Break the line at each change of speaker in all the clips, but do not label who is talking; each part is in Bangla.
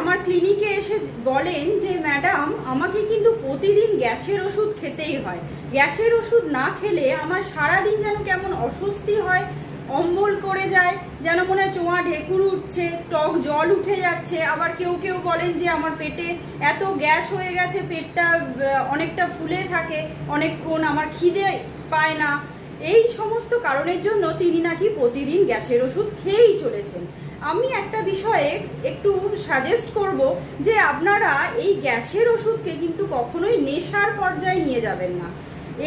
আমার ক্লিনিকে এসে বলেন যে ম্যাডাম আমাকে কিন্তু প্রতিদিন গ্যাসের ওষুধ খেতেই হয়, গ্যাসের ওষুধ না খেলে আমার সারাদিন যেন কেমন অস্বস্তি হয়, অম্বল করে যায়, যেন মনে হয় চোঁয়া ঢেকুর উঠছে, টক জল উঠে যাচ্ছে। আবার কেউ কেউ বলেন যে আমার পেটে এত গ্যাস হয়ে গেছে, পেটটা অনেকটা ফুলে থাকে অনেকক্ষণ, আমার খিদে পায় না। এই সমস্ত কারণের জন্য তিনি নাকি প্রতিদিন গ্যাসের ওষুধ খেয়েই চলেছেন। আমি একটা বিষয়ে একটু সাজেস্ট করব যে আপনারা এই গ্যাসের ওষুধকে কিন্তু কখনোই নেশার পর্যায়ে নিয়ে যাবেন না।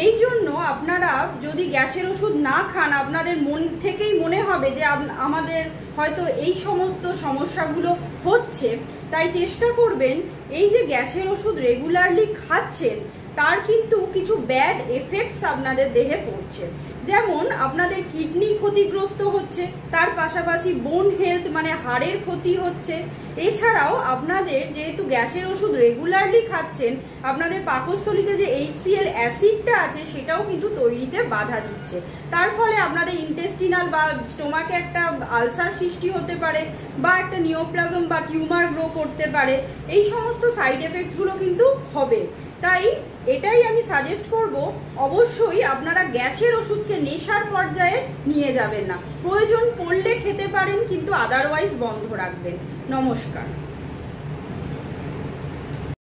এই জন্য আপনারা যদি গ্যাসের ওষুধ না খান, আপনাদের মন থেকেই মনে হবে যে আমাদের হয়তো এই সমস্ত সমস্যাগুলো হচ্ছে, তাই চেষ্টা করবেন এই যে গ্যাসের ওষুধ রেগুলারলি খাচ্ছেন তার কিন্তু কিছু ব্যাড এফেক্টস আপনাদের দেহে পড়ছে। যেমন আপনাদের কিডনি ক্ষতিগ্রস্ত হচ্ছে, তার পাশাপাশি বোন হেলথ মানে হাড়ের ক্ষতি হচ্ছে। এছাড়াও আপনাদের যেহেতু গ্যাসের ওষুধ রেগুলারলি খাচ্ছেন, আপনাদের পাকস্থলীতে যে HCl অ্যাসিডটা আছে সেটাও কিন্তু তৈরিতে বাধা দিচ্ছে। তার ফলে আপনাদের ইন্টেস্টিনাল বা স্টোমাকে একটা আলসার সৃষ্টি হতে পারে, বা একটা নিওপ্লাজম বা টিউমার গ্রো করতে পারে। এই সমস্ত সাইড এফেক্টসগুলো কিন্তু হবে। তাই এটাই আমি সাজেস্ট করব, অবশ্যই আপনারা গ্যাসের ওষুধকে নেশার পর্যায়ে নিয়ে যাবেন না। প্রয়োজন পড়লে খেতে পারেন, কিন্তু আদারওয়াইজ বন্ধ রাখবেন। নমস্কার।